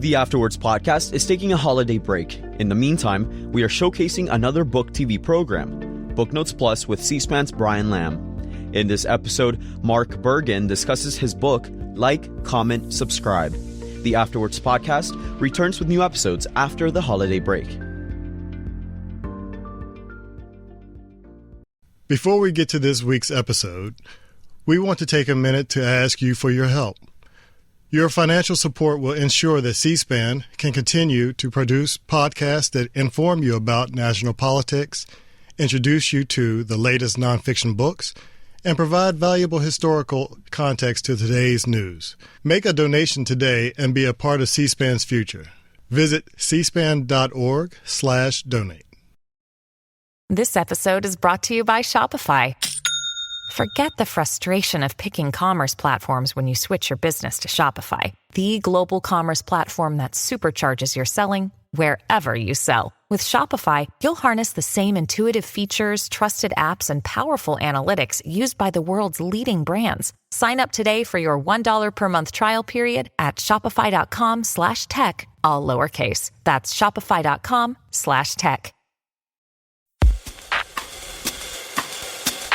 The Afterwards podcast is taking a holiday break. In the meantime, we are showcasing another book TV program, Booknotes Plus with C-SPAN's Brian Lamb. In this episode, Mark Bergen discusses his book, Like, Comment, Subscribe. The Afterwards podcast returns with new episodes after the holiday break. Before we get to this week's episode, we want to take a minute to ask you for your help. Your financial support will ensure that C-SPAN can continue to produce podcasts that inform you about national politics, introduce you to the latest nonfiction books, and provide valuable historical context to today's news. Make a donation today and be a part of C-SPAN's future. Visit cspan.org/donate. This episode is brought to you by Shopify. Forget the frustration of picking commerce platforms when you switch your business to Shopify, the global commerce platform that supercharges your selling wherever you sell. With Shopify, you'll harness the same intuitive features, trusted apps, and powerful analytics used by the world's leading brands. Sign up today for your $1 per month trial period at shopify.com/tech, all lowercase. That's shopify.com/tech.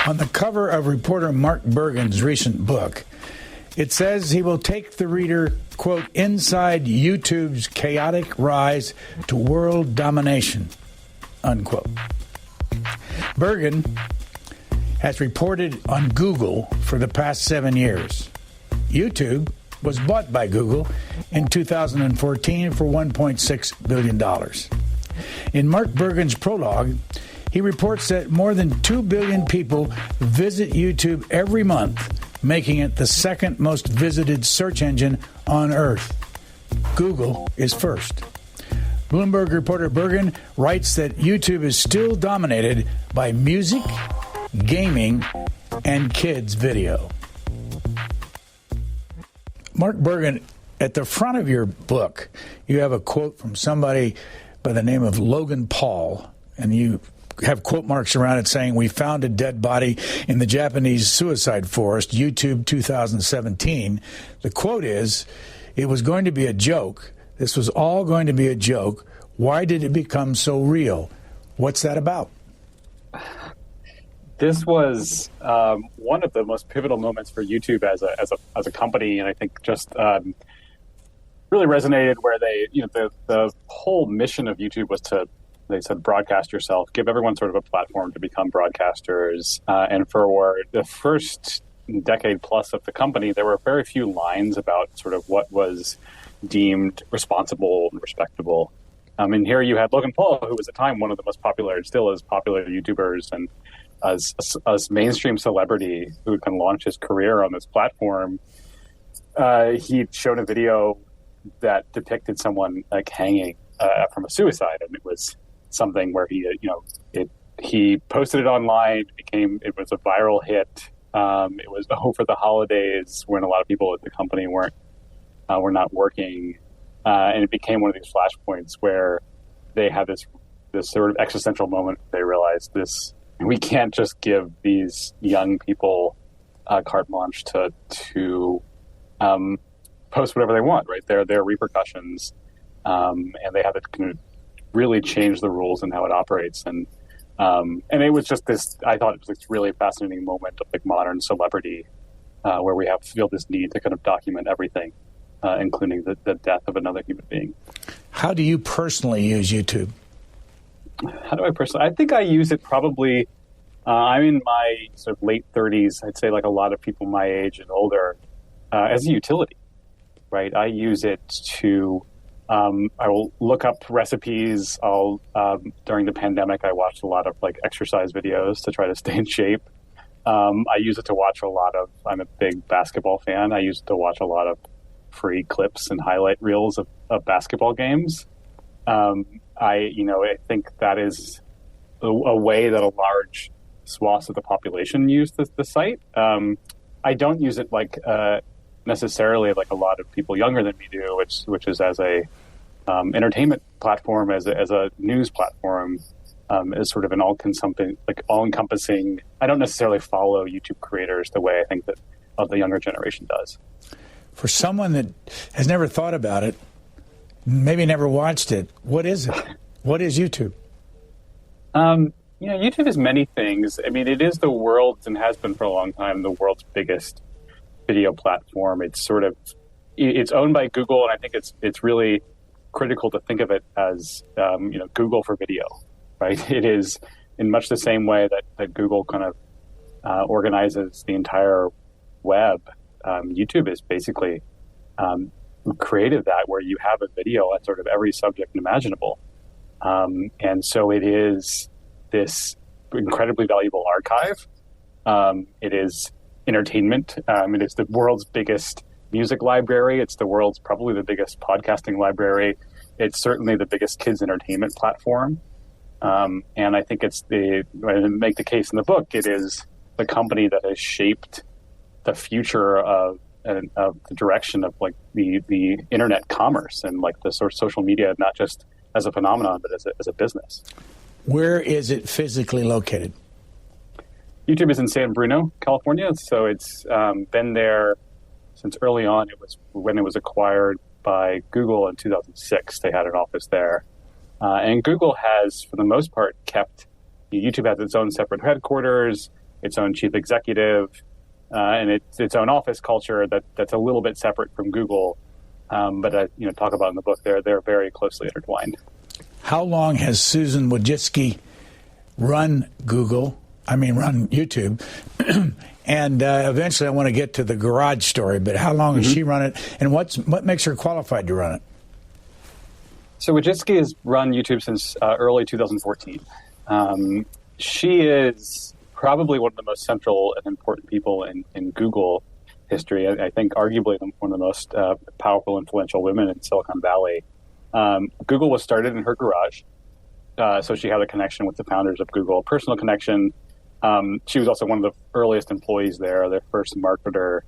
On the cover of reporter Mark Bergen's recent book, it says he will take the reader, quote, inside YouTube's chaotic rise to world domination, unquote. Bergen has reported on Google for the past 7 years. YouTube was bought by Google in 2014 for $1.6 billion. In Mark Bergen's prologue, he reports that more than 2 billion people visit YouTube every month, making it the second most visited search engine on Earth. Google is first. Bloomberg reporter Bergen writes that YouTube is still dominated by music, gaming, and kids video. Mark Bergen, at the front of your book, you have a quote from somebody by the name of Logan Paul, and you have quote marks around it saying, "We found a dead body in the Japanese suicide forest, YouTube 2017. The quote is, "It was going to be a joke. This was all going to be a joke. Why did it become so real?" What's that about? This was one of the most pivotal moments for YouTube as a company, and I think just really resonated where the whole mission of YouTube was to, they said, broadcast yourself, give everyone sort of a platform to become broadcasters. And for the first decade plus of the company, there were very few lines about sort of what was deemed responsible and respectable. And here you had Logan Paul, who was at the time one of the most popular, and still is popular YouTubers, and as a mainstream celebrity who can launch his career on this platform. He'd shown a video that depicted someone like hanging from a suicide, and it was something where he posted it online. It was a viral hit. It was over the holidays when a lot of people at the company were not working, and it became one of these flashpoints where they had this sort of existential moment. They realized we can't just give these young people carte blanche to post whatever they want. Right, there are repercussions, and they have to kind of really change the rules and how it operates. And it was just this, I thought it was this really fascinating moment of like modern celebrity, where we feel this need to kind of document everything, including the death of another human being. How do you personally use YouTube? How do I personally? I think I use it probably, I'm in my sort of late 30s, I'd say, like a lot of people my age and older, as a utility, right? I use it to, I will look up recipes. During the pandemic, I watched a lot of like exercise videos to try to stay in shape. I use it to watch I'm a big basketball fan. I use it to watch a lot of free clips and highlight reels of basketball games. I think that is a way that a large swath of the population use the site. I don't use it like necessarily like a lot of people younger than me do, which is as a entertainment platform, as a news platform, is sort of an all-encompassing. I don't necessarily follow YouTube creators the way I think that the younger generation does. For someone that has never thought about it, maybe never watched it. What is it? What is YouTube? YouTube is many things. I mean, it is the world's, and has been for a long time, the world's biggest video platform. It's owned by Google, and I think it's really critical to think of it as Google for video, right? It is in much the same way that Google kind of organizes the entire web. YouTube is basically created that, where you have a video on sort of every subject imaginable, and so it is this incredibly valuable archive. It is entertainment. It is the world's biggest music library. It's probably the biggest podcasting library. It's certainly the biggest kids entertainment platform. And I think I make the case in the book, it is the company that has shaped the future of the direction of like the internet commerce and like the sort of social media, not just as a phenomenon, but as a business. Where is it physically located? YouTube is in San Bruno, California. So it's been there since early on. It was when it was acquired by Google in 2006. They had an office there. And Google has, for the most part, kept YouTube has its own separate headquarters, its own chief executive, and its own office culture that's a little bit separate from Google. But I talk about in the book, they're very closely intertwined. How long has Susan Wojcicki run YouTube? And eventually I want to get to the garage story, but how long has she run it, and what makes her qualified to run it? So Wojcicki has run YouTube since early 2014. She is probably one of the most central and important people in Google history. I think arguably one of the most powerful, influential women in Silicon Valley. Google was started in her garage, so she had a connection with the founders of Google, a personal connection. She was also one of the earliest employees there, their first marketer.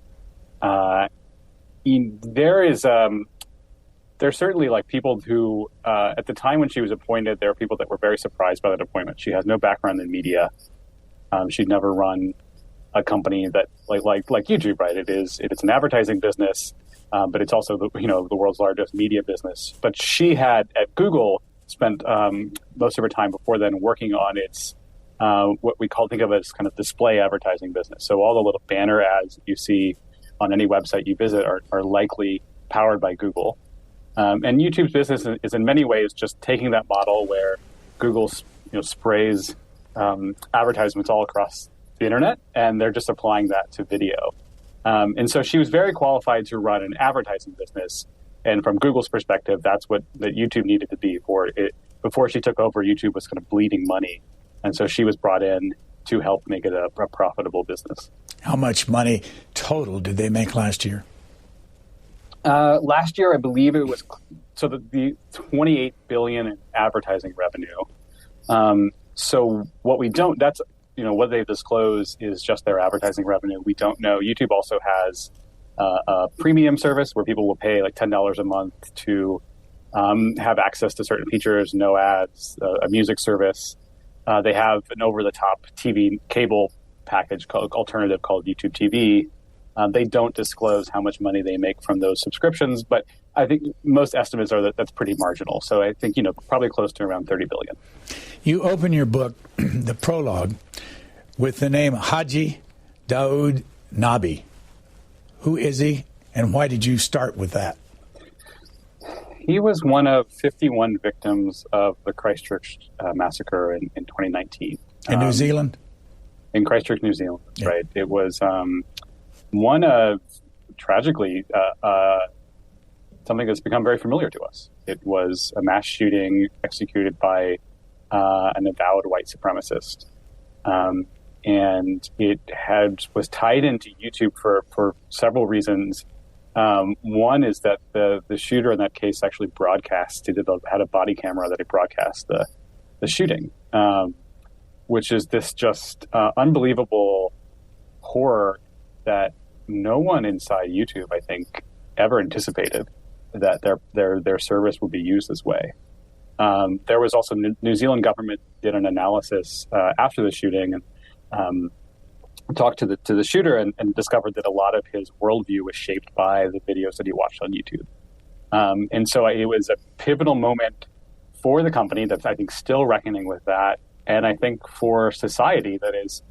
There's certainly like people who, at the time when she was appointed, there were people that were very surprised by that appointment. She has no background in media. She'd never run a company that like YouTube, right? It's an advertising business, but it's also the world's largest media business. But she had at Google spent most of her time before then working on its what we think of as kind of display advertising business. So all the little banner ads that you see on any website you visit are likely powered by Google. And YouTube's business is in many ways just taking that model where Google sprays advertisements all across the internet, and they're just applying that to video. And so she was very qualified to run an advertising business. And from Google's perspective, that's what that YouTube needed to be for it. Before she took over, YouTube was kind of bleeding money. And so she was brought in to help make it a profitable business. How much money total did they make last year? Last year, I believe it was the $28 billion in advertising revenue. So what we don't, that's, what they disclose is just their advertising revenue. We don't know. YouTube also has a premium service where people will pay like $10 a month to have access to certain features, no ads, a music service. They have an over-the-top TV cable package alternative called YouTube TV. They don't disclose how much money they make from those subscriptions, but I think most estimates are that that's pretty marginal. So I think, probably close to around $30 billion. You open your book, the prologue, with the name Haji Daoud Nabi. Who is he, and why did you start with that? He was one of 51 victims of the Christchurch massacre in 2019. In New Zealand? In Christchurch, New Zealand, yeah. Right. It was one of, tragically, something that's become very familiar to us. It was a mass shooting executed by an avowed white supremacist. And it was tied into YouTube for several reasons. One is that the shooter in that case actually broadcast. He had a body camera that he broadcast the shooting, which is this just unbelievable horror that no one inside YouTube, I think, ever anticipated that their service would be used this way. There was also New Zealand government did an analysis after the shooting and talked to the shooter and discovered that a lot of his worldview was shaped by the videos that he watched on YouTube. And so it was a pivotal moment for the company that's, I think, still reckoning with that. And I think for society that is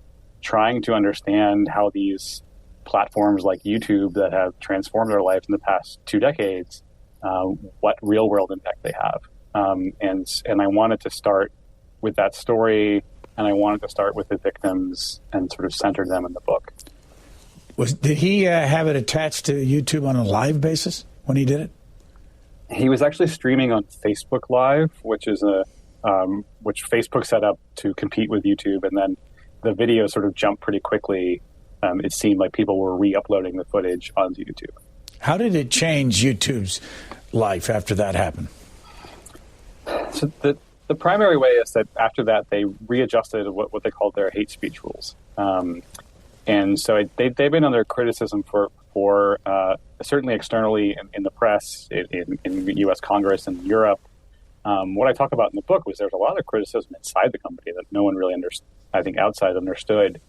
trying to understand how these platforms like YouTube that have transformed our lives in the past 2 decades, what real world impact they have. And I wanted to start with that story, and I wanted to start with the victims and sort of center them in the book. Did he have it attached to YouTube on a live basis when he did it? He was actually streaming on Facebook Live, which is which Facebook set up to compete with YouTube, and then the video sort of jumped pretty quickly. It seemed like people were re-uploading the footage onto YouTube. How did it change YouTube's life after that happened? So the primary way is that after that they readjusted what they called their hate speech rules, and so they've been under criticism for certainly externally in the press, in the U.S. Congress and Europe. What I talk about in the book was there's a lot of criticism inside the company that no one really outside understood,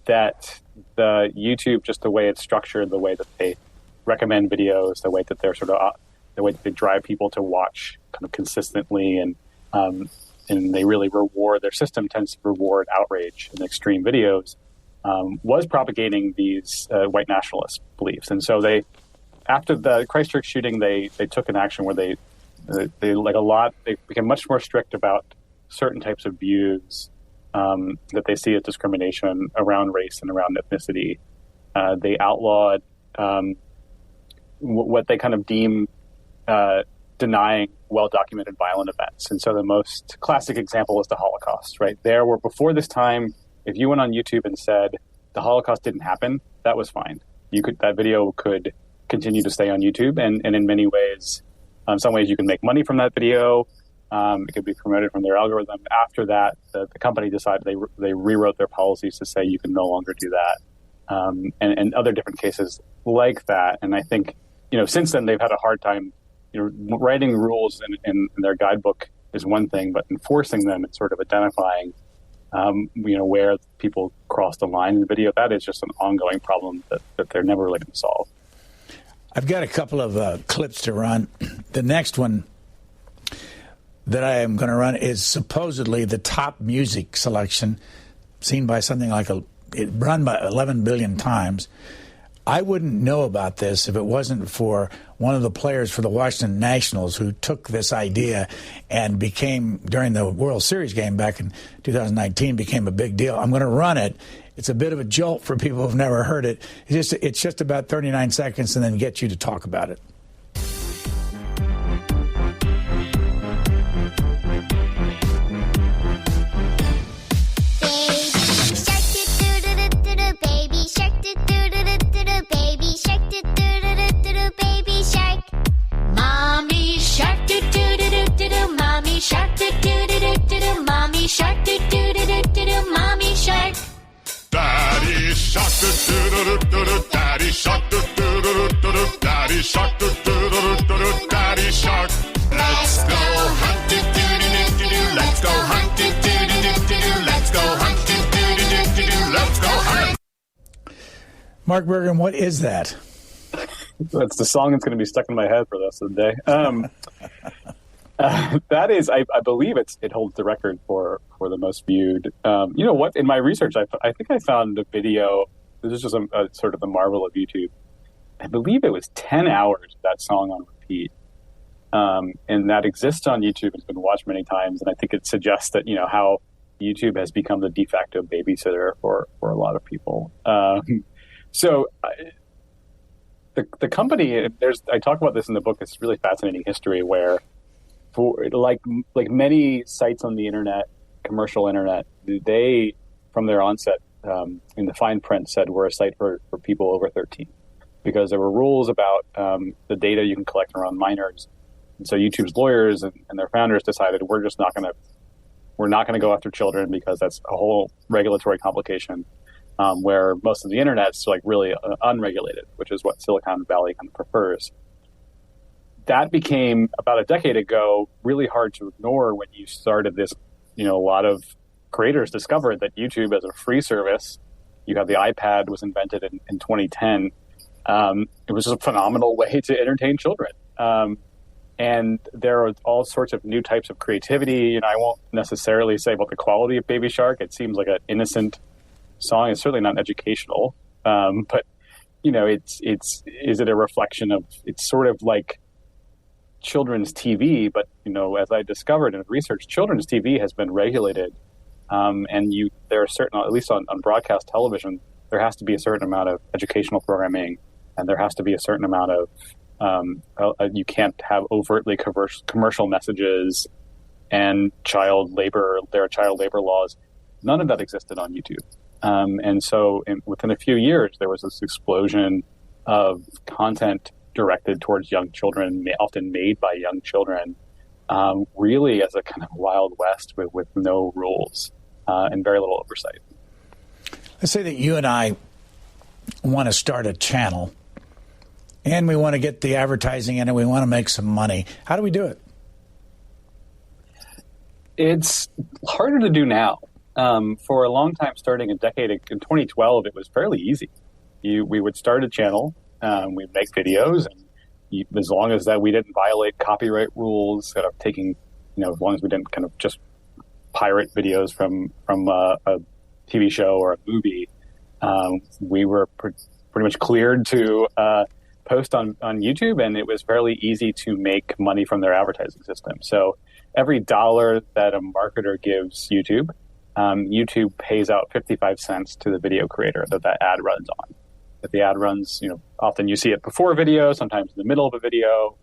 that the YouTube, just the way it's structured, the way that they recommend videos, the way that they're the way that they drive people to watch kind of consistently, and they really their system tends to reward outrage and extreme videos, was propagating these white nationalist beliefs. And so after the Christchurch shooting, they took an action where they became much more strict about certain types of views that they see as discrimination around race and around ethnicity. They outlawed what they kind of deem denying well-documented violent events. And so the most classic example is the Holocaust, right? Before this time, if you went on YouTube and said the Holocaust didn't happen, that was fine. That video could continue to stay on YouTube, and in many ways, some ways you can make money from that video. It could be promoted from their algorithm. After that, the company decided they rewrote their policies to say you can no longer do that, and other different cases like that. And I think, since then they've had a hard time. Writing rules in their guidebook is one thing, but enforcing them and sort of identifying, where people cross the line in the video, that is just an ongoing problem that they're never really going to solve. I've got a couple of clips to run. The next one that I am going to run is supposedly the top music selection seen by something like it run by 11 billion times. I wouldn't know about this if it wasn't for one of the players for the Washington Nationals who took this idea and became, during the World Series game back in 2019, became a big deal. I'm going to run it. It's a bit of a jolt for people who've never heard it. It's just about 39 seconds and then get you to talk about it. Shark, do do do do do do, mommy shark. Daddy shark, do do do do do, daddy shark, do do do do do, daddy shark, do do do do do, daddy shark. Let's go hunt, do do do do do, let's go hunt, do do do do do, let's go hunt, do do do do do, let's go hunt. Mark Bergen, what is that? That's the song that's going to be stuck in my head for the rest of the day. That is, I believe it holds the record for the most viewed. In my research, I think I found a video. This is just a sort of the marvel of YouTube. I believe it was 10 hours of that song on repeat. And that exists on YouTube. It's been watched many times. And I think it suggests that, how YouTube has become the de facto babysitter for a lot of people. So the company, I talk about this in the book. It's really fascinating history where, for like many sites on the internet, commercial internet, they, from their onset, in the fine print said we're a site for people over 13, because there were rules about the data you can collect around minors. And so YouTube's lawyers and their founders decided we're not going to go after children, because that's a whole regulatory complication, where most of the internet's really unregulated, which is what Silicon Valley kind of prefers. That became, about a decade ago, really hard to ignore when you started this. A lot of creators discovered that YouTube as a free service, you have the iPad, was invented in 2010. It was just a phenomenal way to entertain children. And there are all sorts of new types of creativity. I won't necessarily say about the quality of Baby Shark. It seems like an innocent song. It's certainly not educational. But, is it a reflection of, it's sort of like children's TV, but, as I discovered in research, children's TV has been regulated. And there are certain, at least on broadcast television, there has to be a certain amount of educational programming, and there has to be a certain amount of, you can't have overtly commercial messages and child labor. There are child labor laws. None of that existed on YouTube. And so within a few years, there was this explosion of content directed towards young children, often made by young children, really as a kind of Wild West with no rules and very little oversight. Let's say that you and I want to start a channel and we want to get the advertising in and we want to make some money. How do we do it? It's harder to do now. For a long time, starting a decade in 2012, it was fairly easy. We would start a channel, we'd make videos, and as long as that we didn't violate copyright rules, kind of taking, as long as we didn't kind of just pirate videos from a TV show or a movie, we were pretty much cleared to post on YouTube, and it was fairly easy to make money from their advertising system. So every dollar that a marketer gives YouTube, YouTube pays out 55 cents to the video creator that ad runs on. If the ad runs, often you see it before a video, sometimes in the middle of a video.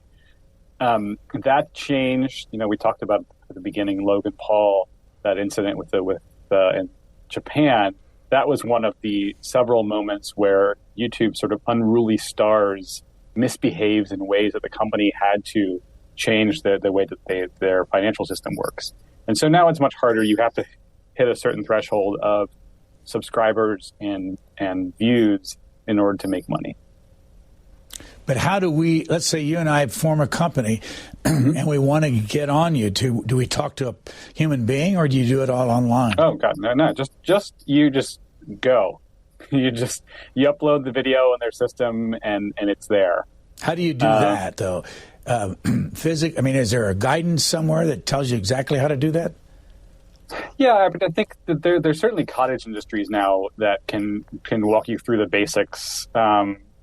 That changed. We talked about at the beginning, Logan Paul, that incident in Japan. That was one of the several moments where YouTube sort of unruly stars misbehaves in ways that the company had to change the way that their financial system works. And so now it's much harder. You have to hit a certain threshold of subscribers and views in order to make money. But how do we, let's say you and I form a company and we want to get on YouTube. Do we talk to a human being or do you do it all online? Oh, God, no. Just go. You upload the video in their system and it's there. How do you do that, though? Is there a guidance somewhere that tells you exactly how to do that? Yeah, but I think that there's certainly cottage industries now that can walk you through the basics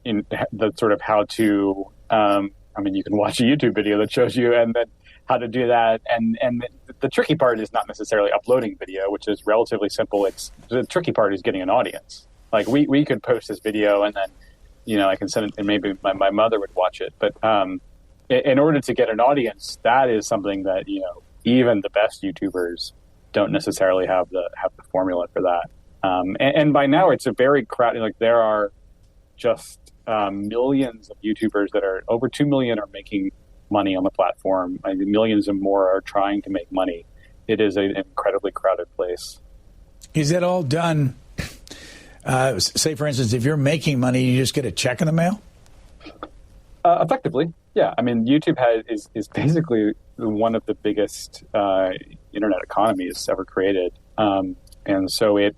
in the sort of how to. You can watch a YouTube video that shows you and then how to do that. And the tricky part is not necessarily uploading video, which is relatively simple. The tricky part is getting an audience. Like we could post this video and then, I can send it and maybe my mother would watch it. But in order to get an audience, that is something that, even the best YouTubers don't necessarily have the formula for that. And by now it's a very crowded, like there are just millions of YouTubers that are over 2 million are making money on the platform. Millions and more are trying to make money. It is an incredibly crowded place. Is it all done? Say, for instance, if you're making money, you just get a check in the mail? Effectively, yeah. YouTube is basically one of the biggest internet economies ever created, and so it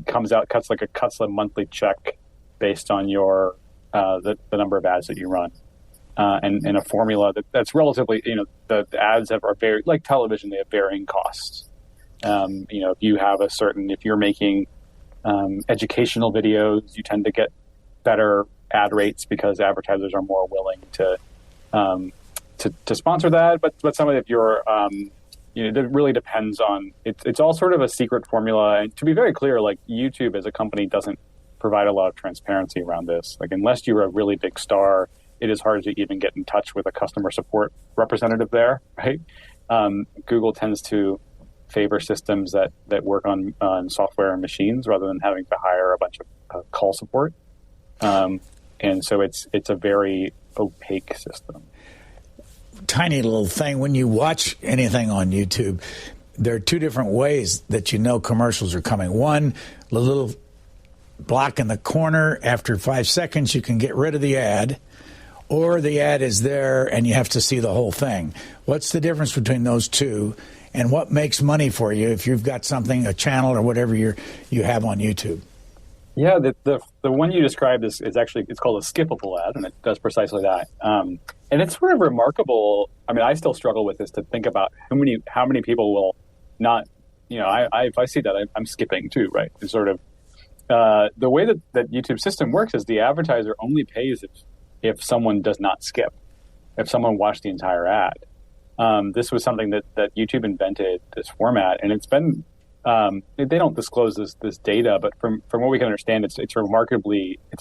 comes out cuts a monthly check based on your the number of ads that you run, and a formula that's relatively the ads are very like television. They have varying costs. If you have if you're making educational videos, you tend to get better ad rates because advertisers are more willing to sponsor that. But some of if you're it really depends on it's all sort of a secret formula. And to be very clear, like YouTube as a company doesn't provide a lot of transparency around this. Like unless you're a really big star, it is hard to even get in touch with a customer support representative there, right? Google tends to favor systems that work on software and machines rather than having to hire a bunch of call support. And so it's a very opaque system. Tiny little thing. When you watch anything on YouTube, there are two different ways that commercials are coming. One, the little block in the corner, after 5 seconds, you can get rid of the ad, or the ad is there and you have to see the whole thing. What's the difference between those two, and what makes money for you if you've got something, a channel or whatever you have on YouTube? Yeah, the one you described is actually, it's called a skippable ad, and it does precisely that. And it's sort of remarkable. I mean, I still struggle with this, to think about how many people will not, if I see that, I'm skipping too, right? It's sort of the way that YouTube system works is the advertiser only pays if someone does not skip, if someone watched the entire ad. This was something that YouTube invented, this format, and it's been, they don't disclose this data, but from what we can understand, it's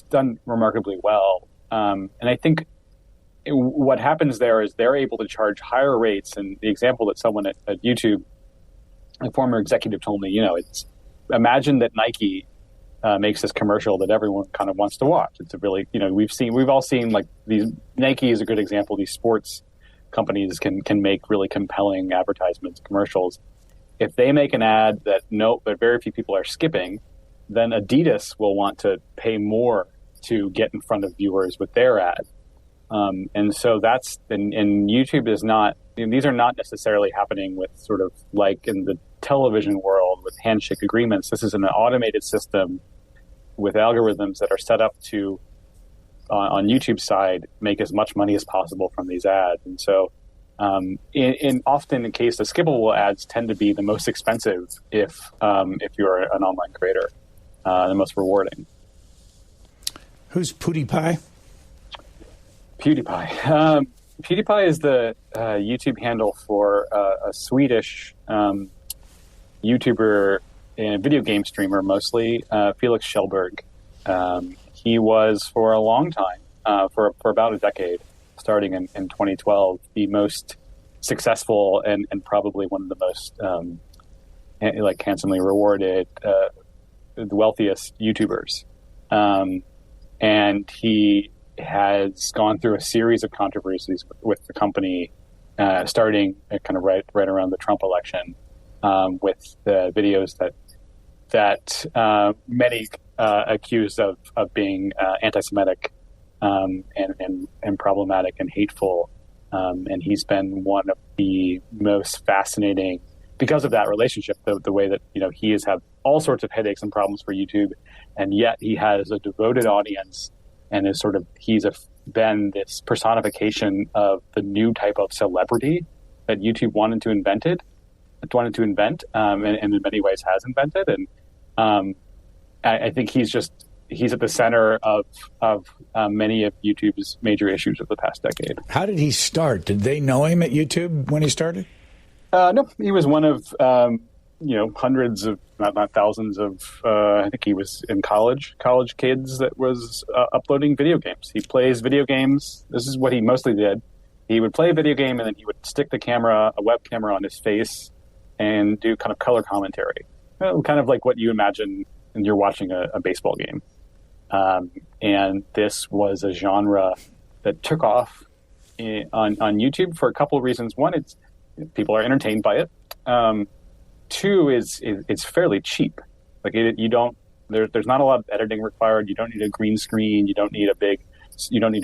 done remarkably well. And I think what happens there is they're able to charge higher rates. And the example that someone at YouTube, a former executive, told me, it's, imagine that Nike makes this commercial that everyone kind of wants to watch. It's a really, we've all seen, like, these, Nike is a good example. These sports companies can make really compelling advertisements, commercials. If they make an ad that very few people are skipping, then Adidas will want to pay more to get in front of viewers with their ad. And so and YouTube is not, these are not necessarily happening with sort of like in the television world with handshake agreements. This is an automated system with algorithms that are set up to, on YouTube's side, make as much money as possible from these ads. And so often in case the skippable ads tend to be the most expensive if you're an online creator, the most rewarding. Who's PewDiePie? PewDiePie. PewDiePie is the YouTube handle for a Swedish YouTuber and video game streamer, mostly Felix Kjellberg. He was for a long time, for about a decade, starting in 2012, the most successful and probably one of the most handsomely rewarded, the wealthiest YouTubers. And he has gone through a series of controversies with the company, starting kind of right around the Trump election, with the videos that many accused of being anti-Semitic and problematic and hateful. And he's been one of the most fascinating, because of that relationship, the way that he has had all sorts of headaches and problems for YouTube, and yet he has a devoted audience, and is sort of been this personification of the new type of celebrity that YouTube wanted to invent, and in many ways has invented. And I think he's at the center of many of YouTube's major issues of the past decade. How did he start? Did they know him at YouTube when he started? No, he was one of hundreds of, not thousands of, I think he was in college kids that was uploading video games. He plays video games. This is what he mostly did. He would play a video game, and then he would stick a web camera on his face and do kind of color commentary. Kind of like what you imagine when you're watching a baseball game. And this was a genre that took off on YouTube for a couple of reasons. One, people are entertained by it. Two is it's fairly cheap. Like there's not a lot of editing required. You don't need a green screen. You don't need a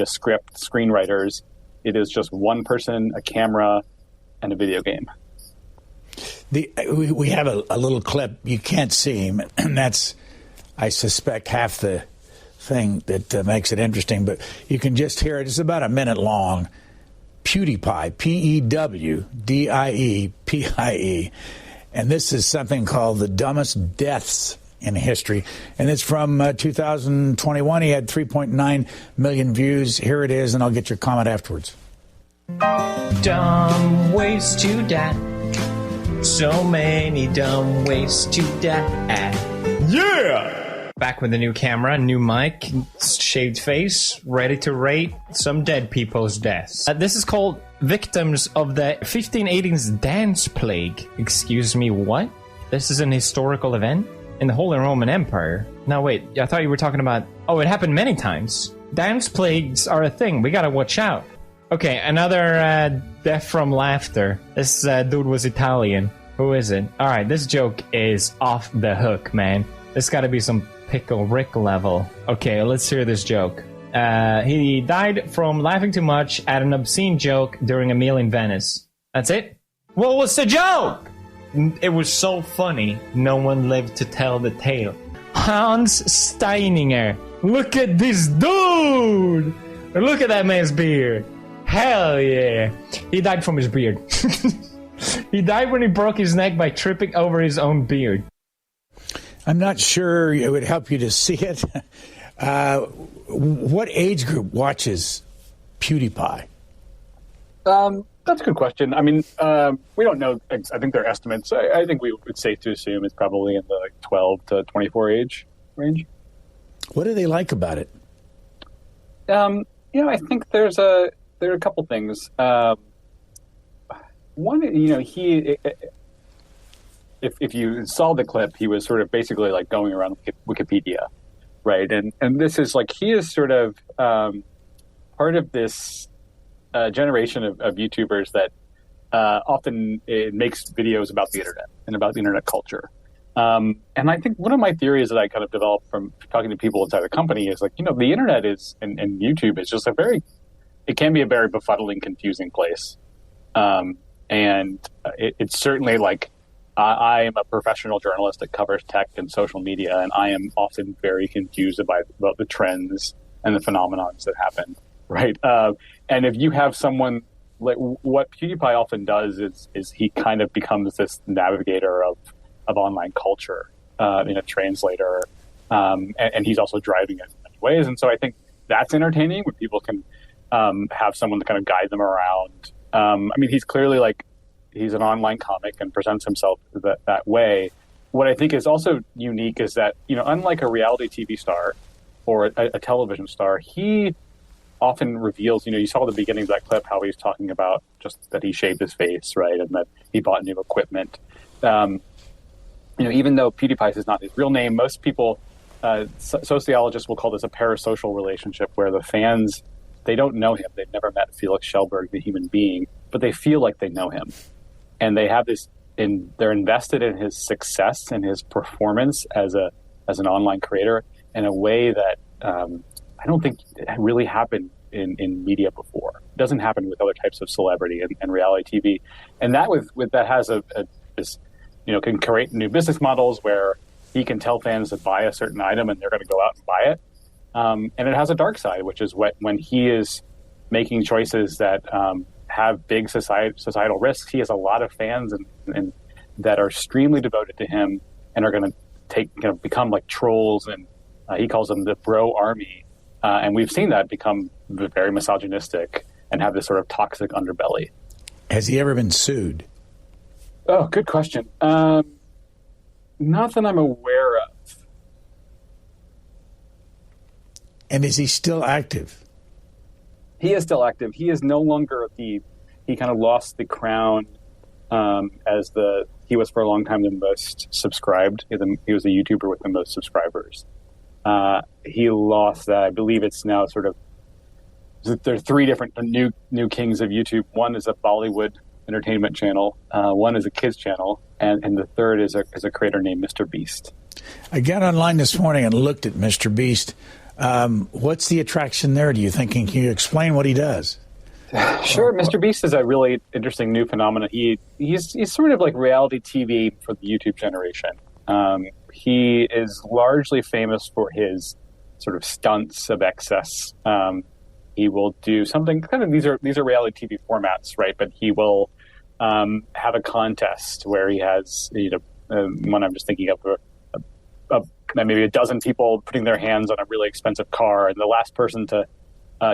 script, screenwriters. It is just one person, a camera, and a video game. We have a little clip. You can't see him, and that's, I suspect, half the thing that makes it interesting. But you can just hear it. It's about a minute long. PewDiePie, P-E-W-D-I-E-P-I-E. And this is something called the dumbest deaths in history. And it's from 2021. He had 3.9 million views. Here it is, and I'll get your comment afterwards. Dumb ways to die. So many dumb ways to die. Yeah! Back with a new camera, new mic, shaved face, ready to rate some dead people's deaths. This is called Victims of the 1518's Dance Plague. Excuse me, what? This is an historical event in the Holy Roman Empire. Now wait, I thought you were talking about... Oh, it happened many times. Dance plagues are a thing. We gotta watch out. Okay, another death from laughter. This dude was Italian. Who is it? Alright, this joke is off the hook, man. This gotta be some Pickle Rick level. Okay, let's hear this joke. He died from laughing too much at an obscene joke during a meal in Venice. That's it? What was the joke? It was so funny, no one lived to tell the tale. Hans Steininger. Look at this dude! Look at that man's beard. Hell yeah. He died from his beard. He died when he broke his neck by tripping over his own beard. I'm not sure it would help you to see it. What age group watches PewDiePie? That's a good question. I mean, we don't know. I think they're estimates. I think it's safe to assume it's probably in the 12 to 24 age range. What do they like about it? I think there are a couple things. One, if you saw the clip, he was sort of basically like going around Wikipedia, right? And this is like, he is sort of part of this generation of YouTubers that often it makes videos about the internet and about the internet culture. And I think one of my theories that I kind of developed from talking to people inside the company is like, the internet is, and YouTube is just it can be a very befuddling, confusing place. And it's certainly like, I am a professional journalist that covers tech and social media, and I am often very confused about the trends and the phenomenons that happen, right? And if you have someone like what PewDiePie often does is he kind of becomes this navigator of online culture, a translator, and he's also driving it in many ways. And so I think that's entertaining when people can have someone to kind of guide them around. He's clearly he's an online comic and presents himself that way. What I think is also unique is that, unlike a reality TV star or a television star, he often reveals, you saw the beginning of that clip, how he's talking about just that he shaved his face, right? And that he bought new equipment. Even though PewDiePie is not his real name, most people, sociologists will call this a parasocial relationship where the fans, they don't know him. They've never met Felix Schellberg, the human being, but they feel like they know him. And they have they're invested in his success and his performance as an online creator in a way that I don't think really happened in media before. It doesn't happen with other types of celebrity and reality TV. And that that has can create new business models where he can tell fans to buy a certain item and they're going to go out and buy it. And it has a dark side, which is when he is making choices that have big societal risks. He has a lot of fans and that are extremely devoted to him and are going to become like trolls, and he calls them the bro army. And we've seen that become very misogynistic and have this sort of toxic underbelly. Has he ever been sued? Oh, good question. Not that I'm aware of. And is he still active? He is still active. He is no longer he kind of lost the crown he was for a long time the most subscribed. He was a YouTuber with the most subscribers. He lost that. I believe it's now sort of, there are three different new kings of YouTube. One is a Bollywood entertainment channel. One is a kids channel. And the third is a creator named Mr. Beast. I got online this morning and looked at Mr. Beast. What's the attraction there, do you think? Can you explain what he does? Sure. Mr. Beast is a really interesting new phenomenon. He's sort of like reality TV for the YouTube generation. He is largely famous for his sort of stunts of excess. He will do something kind of, these are reality TV formats, right? But he will have a contest where he has, one I'm just thinking of maybe a dozen people putting their hands on a really expensive car, and the last person to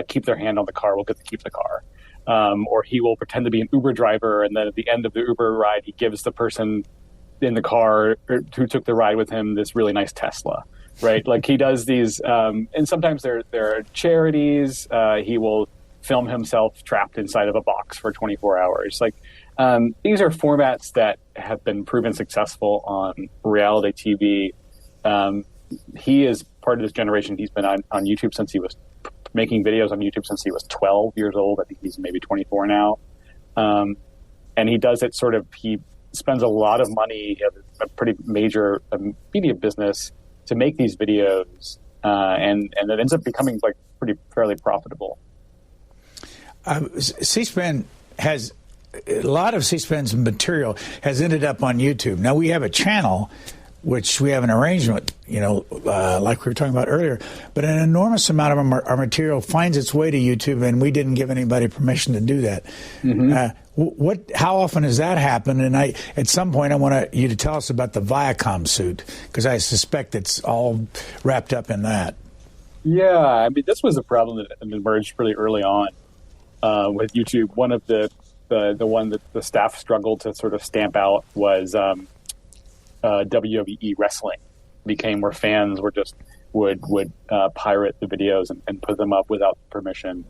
keep their hand on the car will get to keep the car. Or he will pretend to be an Uber driver, and then at the end of the Uber ride, he gives the person in the car who took the ride with him this really nice Tesla, right? Like he does these, and sometimes there are charities. He will film himself trapped inside of a box for 24 hours. Like these are formats that have been proven successful on reality TV. He is part of this generation. He's been on YouTube since he was making videos on YouTube since he was 12 years old. I think he's maybe 24 now. And he does it he spends a lot of money. He has a pretty major media business to make these videos. And it ends up becoming like fairly profitable. C-SPAN has a lot of C-SPAN's material has ended up on YouTube. Now we have a channel which we have an arrangement, like we were talking about earlier. But an enormous amount of our material finds its way to YouTube, and we didn't give anybody permission to do that. How often has that happened? And at some point, I want you to tell us about the Viacom suit, because I suspect it's all wrapped up in that. Yeah, I mean, this was a problem that emerged pretty early on with YouTube. One of the one that the staff struggled to sort of stamp out was WWE wrestling. Became where fans were just would pirate the videos and put them up without permission.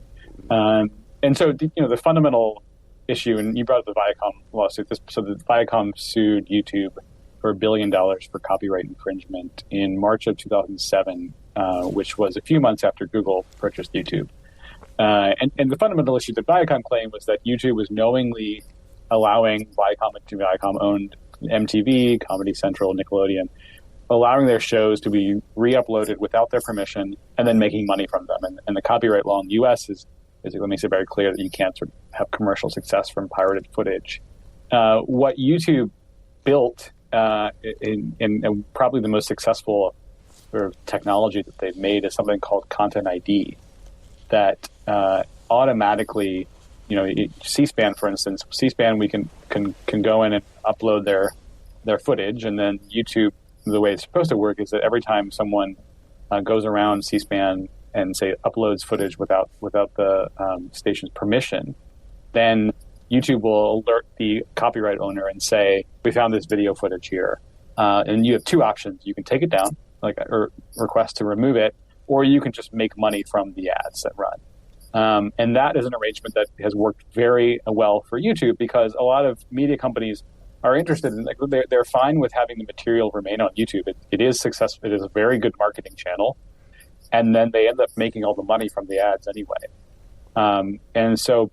And so, the fundamental issue, and you brought up the Viacom lawsuit. So the Viacom sued YouTube for $1 billion for copyright infringement in March of 2007, which was a few months after Google purchased YouTube. And the fundamental issue that Viacom claimed was that YouTube was knowingly allowing Viacom-owned MTV, Comedy Central, Nickelodeon, allowing their shows to be re-uploaded without their permission and then making money from them. And the copyright law in the U.S. makes it very clear that you can't sort of have commercial success from pirated footage. What YouTube built in probably the most successful sort of technology that they've made is something called Content ID that automatically, C-SPAN, for instance, C-SPAN, we can go in and upload their footage, and then YouTube, the way it's supposed to work is that every time someone goes around C-SPAN and say uploads footage without the station's permission, then YouTube will alert the copyright owner and say, we found this video footage here. And you have two options. You can take it down, or request to remove it, or you can just make money from the ads that run. And that is an arrangement that has worked very well for YouTube, because a lot of media companies are interested in, they're fine with having the material remain on YouTube. It is successful. It is a very good marketing channel. And then they end up making all the money from the ads anyway. And so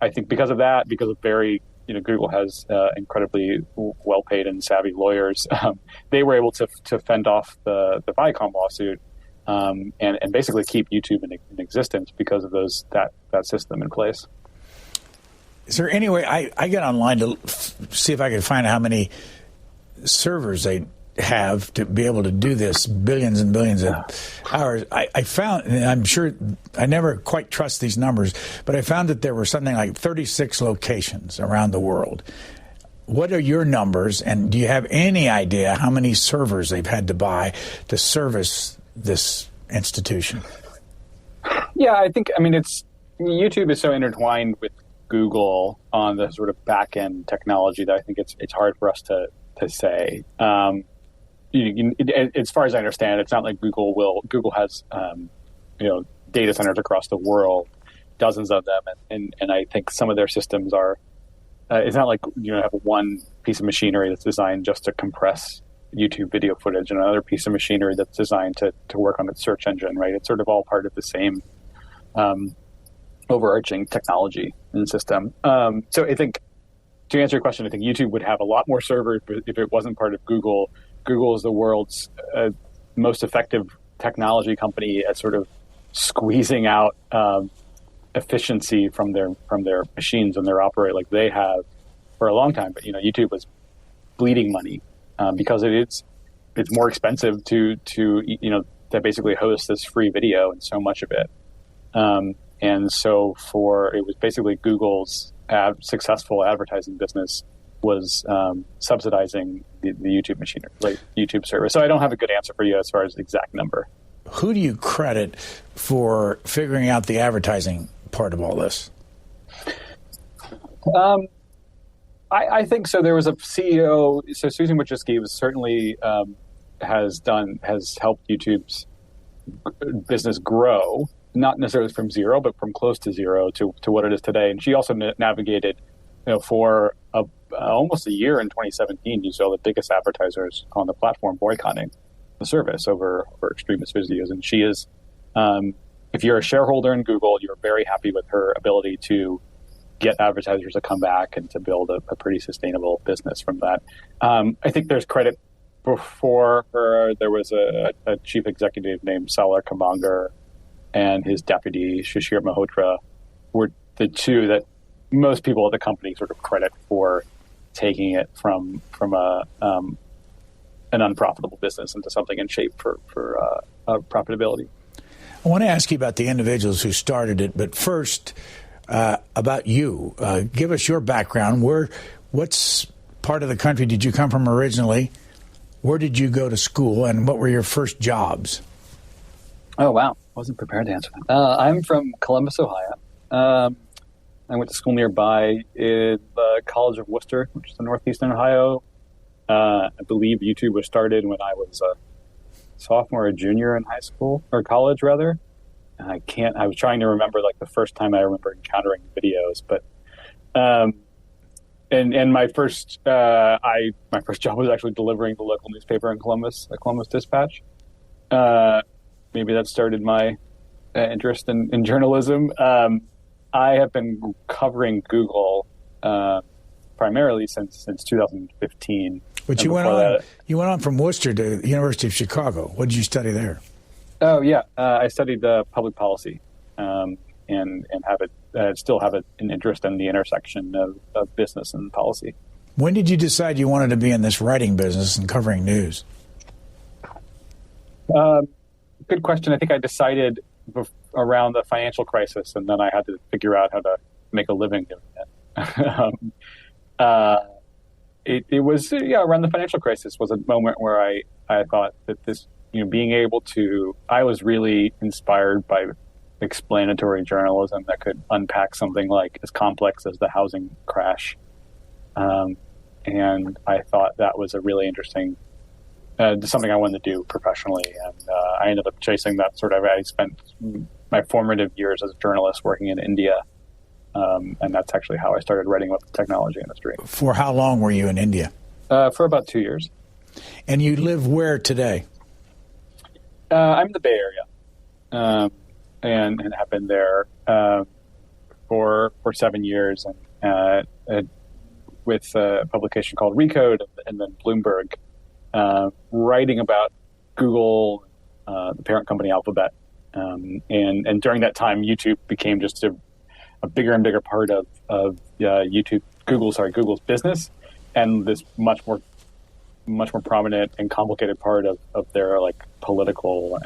I think because of that, because of Google has incredibly well-paid and savvy lawyers, they were able to fend off the Viacom lawsuit and basically keep YouTube in existence because of that system in place. Is there any way I get online to see if I can find out how many servers they have to be able to do this, billions and billions of hours? I found, and I'm sure I never quite trust these numbers, but I found that there were something like 36 locations around the world. What are your numbers, and do you have any idea how many servers they've had to buy to service this institution? Yeah, YouTube is so intertwined with Google on the sort of back-end technology that I think it's hard for us to say. As far as I understand, it's not like Google has data centers across the world, dozens of them, and I think some of their systems are. It's not like have one piece of machinery that's designed just to compress YouTube video footage and another piece of machinery that's designed to work on its search engine. Right? It's sort of all part of the same overarching technology and system. So I think, to answer your question, I think YouTube would have a lot more servers if it wasn't part of Google. Google is the world's most effective technology company at sort of squeezing out efficiency from their machines and their operate like they have for a long time. But YouTube was bleeding money because it's more expensive to basically host this free video and so much of it. And so it was basically Google's successful advertising business was subsidizing the YouTube machinery, like YouTube service. So I don't have a good answer for you as far as the exact number. Who do you credit for figuring out the advertising part of all this? I think so. There was a CEO. So Susan Wojcicki was certainly has helped YouTube's business grow, not necessarily from zero, but from close to zero to what it is today. And she also navigated, for almost a year in 2017, you saw the biggest advertisers on the platform boycotting the service over extremist videos. And she is, if you're a shareholder in Google, you're very happy with her ability to get advertisers to come back and to build a pretty sustainable business from that. I think there's credit. Before her, there was a chief executive named Salar Kamangar, and his deputy, Shishir Malhotra, were the two that most people at the company sort of credit for taking it from a an unprofitable business into something in shape for profitability. I want to ask you about the individuals who started it, but first, about you. Give us your background. What's part of the country did you come from originally? Where did you go to school, and what were your first jobs? Oh, wow. I wasn't prepared to answer that. I'm from Columbus, Ohio. I went to school nearby in the College of Worcester, which is in northeastern Ohio. I believe YouTube was started when I was a sophomore or junior in high school, or college, rather. And I was trying to remember, like, the first time I remember encountering videos, but and my first job was actually delivering the local newspaper in Columbus, the Columbus Dispatch. Maybe that started my interest in journalism. I have been covering Google primarily since 2015. But you went on from Worcester to the University of Chicago. What did you study there? Oh yeah, I studied public policy, and still have an interest in the intersection of business and policy. When did you decide you wanted to be in this writing business and covering news? Good question. I think I decided around the financial crisis, and then I had to figure out how to make a living doing it. It was around the financial crisis was a moment where I thought that this, being able to, I was really inspired by explanatory journalism that could unpack something like as complex as the housing crash. And I thought that was a really interesting, something I wanted to do professionally. And I ended up chasing that I spent my formative years as a journalist working in India. And that's actually how I started writing about the technology industry. For how long were you in India? For about 2 years. And you live where today? I'm in the Bay Area, and have been there for 7 years, and with a publication called Recode, and then Bloomberg, writing about Google, the parent company Alphabet, and during that time, YouTube became just a bigger and bigger part of Google's business, and this much more prominent and complicated part of their political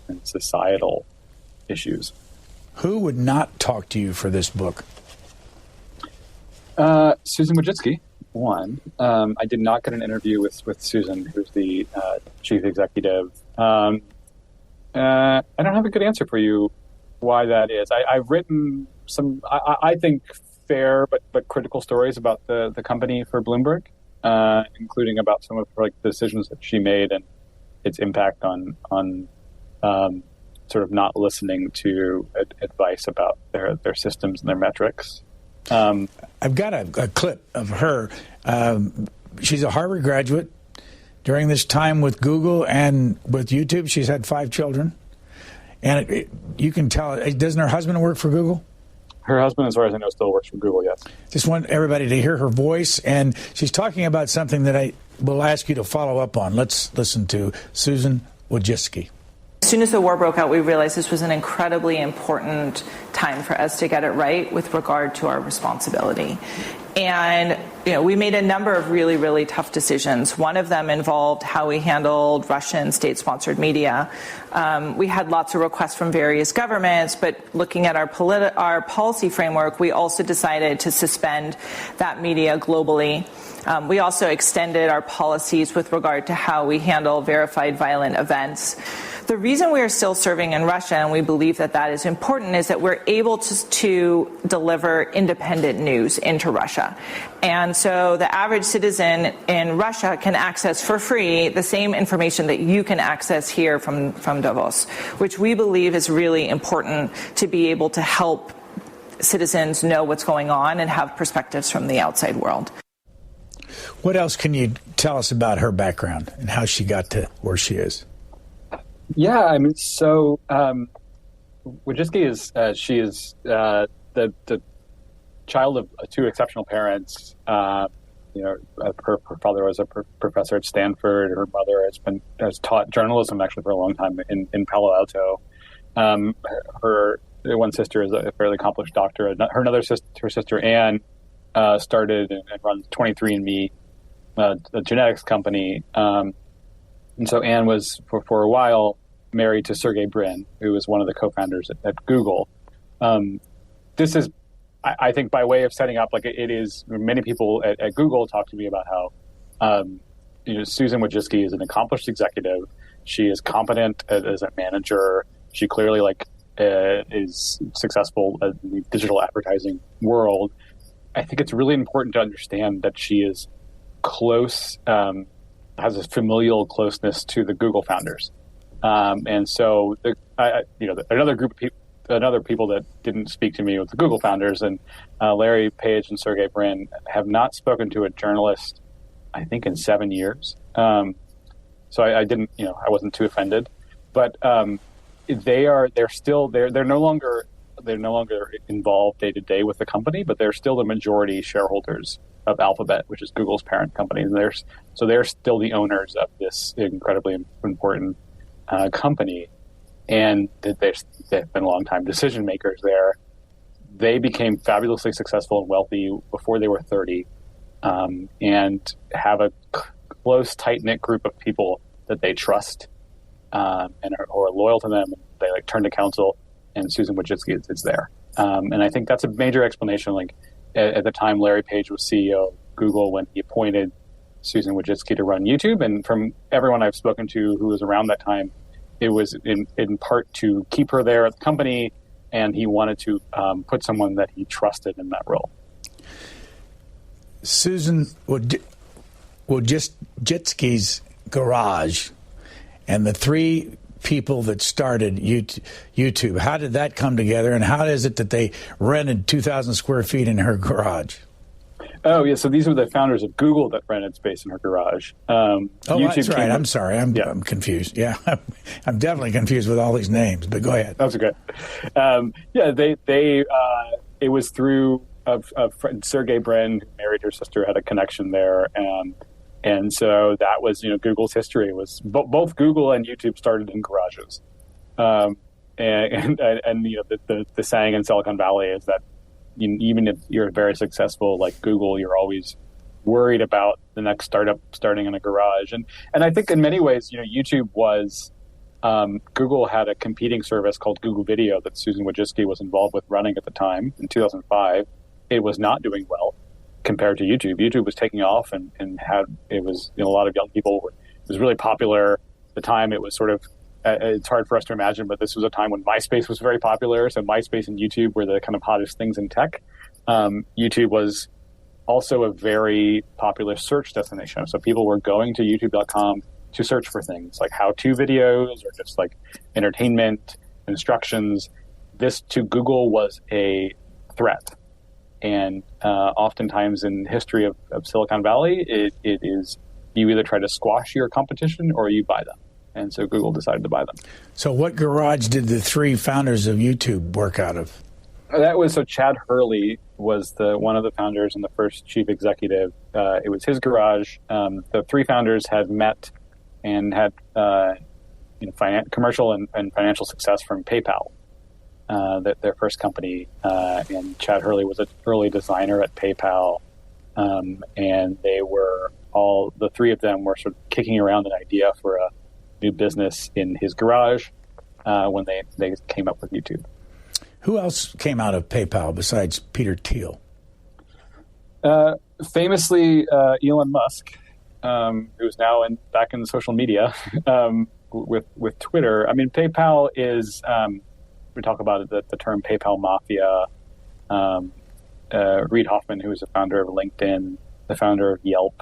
and societal issues. Who would not talk to you for this book? Susan Wojcicki, one. I did not get an interview with Susan, who's the chief executive. I don't have a good answer for you why that is. I've written some, I think, fair but critical stories about the company for Bloomberg, including about some of the decisions that she made and its impact on sort of not listening to advice about their systems and their metrics. I've got a clip of her. She's a Harvard graduate. During this time with Google and with YouTube, she's had 5 children. And you can tell, doesn't her husband work for Google? Her husband, as far as I know, still works for Google, yes. Just want everybody to hear her voice. And she's talking about something that I will ask you to follow up on. Let's listen to Susan Wojcicki. As soon as the war broke out, we realized this was an incredibly important time for us to get it right with regard to our responsibility. And, we made a number of really, really tough decisions. One of them involved how we handled Russian state-sponsored media. We had lots of requests from various governments, but looking at our policy framework, we also decided to suspend that media globally. We also extended our policies with regard to how we handle verified violent events. The reason we are still serving in Russia, and we believe that is important, is that we're able to deliver independent news into Russia. And so the average citizen in Russia can access for free the same information that you can access here from Davos, which we believe is really important to be able to help citizens know what's going on and have perspectives from the outside world. What else can you tell us about her background and how she got to where she is? Yeah, I mean, so Wojcicki is the child of 2 exceptional parents. Her father was a professor at Stanford. Her mother has taught journalism actually for a long time in Palo Alto. Her one sister is a fairly accomplished doctor. Her sister Anne started and runs 23andMe, a genetics company. And so Anne was, for a while, married to Sergey Brin, who was one of the co-founders at Google. This is, I think, by way of setting up, like it is, many people at Google talk to me about how, Susan Wojcicki is an accomplished executive. She is competent as a manager. She clearly is successful in the digital advertising world. I think it's really important to understand that she is close, has a familial closeness to the Google founders. And so, another group of people, other people that didn't speak to me with the Google founders, and Larry Page and Sergey Brin have not spoken to a journalist, I think, in 7 years. So I didn't, I wasn't too offended, but they're no longer involved day to day with the company, but they're still the majority shareholders of Alphabet, which is Google's parent company. And they're still the owners of this incredibly important company, and they've been longtime decision makers there. They became fabulously successful and wealthy before they were 30, and have a close, tight-knit group of people that they trust and are loyal to them. They turn to counsel, and Susan Wojcicki is there. And I think that's a major explanation. At the time, Larry Page was CEO of Google when he appointed Susan Wojcicki to run YouTube. And from everyone I've spoken to who was around that time, it was in part to keep her there at the company, and he wanted to put someone that he trusted in that role. Susan Wojcicki's garage and the three people that started YouTube, how did that come together, and how is it that they rented 2,000 square feet in her garage? Oh, yeah. So these were the founders of Google that rented space in her garage. That's right. I'm sorry. I'm confused. Yeah, I'm definitely confused with all these names, but go ahead. That's okay. It was through Sergey Brin, who married her sister, had a connection there. And so that was, Google's history. It was both Google and YouTube started in garages. The saying in Silicon Valley is that even if you're very successful like Google, you're always worried about the next startup starting in a garage. And I think in many ways, YouTube was, Google had a competing service called Google Video that Susan Wojcicki was involved with running at the time in 2005. It was not doing well compared to YouTube. YouTube was taking off and a lot of young people. It was really popular. At the time, it was sort of, it's hard for us to imagine, but this was a time when MySpace was very popular. So MySpace and YouTube were the kind of hottest things in tech. YouTube was also a very popular search destination. So people were going to youtube.com to search for things like how-to videos or just like entertainment, instructions. This to Google was a threat. And oftentimes in the history of Silicon Valley, it is you either try to squash your competition or you buy them. And so Google decided to buy them. So what garage did the three founders of YouTube work out of? So Chad Hurley was one of the founders and the first chief executive. It was his garage. The three founders had met and had commercial and financial success from PayPal, their first company. And Chad Hurley was an early designer at PayPal. And the three of them were sort of kicking around an idea for a new business in his garage when they came up with YouTube. Who else came out of PayPal besides Peter Thiel? Famously, Elon Musk, who's now back in social media with Twitter. I mean, PayPal is, we talk about the term PayPal mafia. Reid Hoffman, who is the founder of LinkedIn, the founder of Yelp,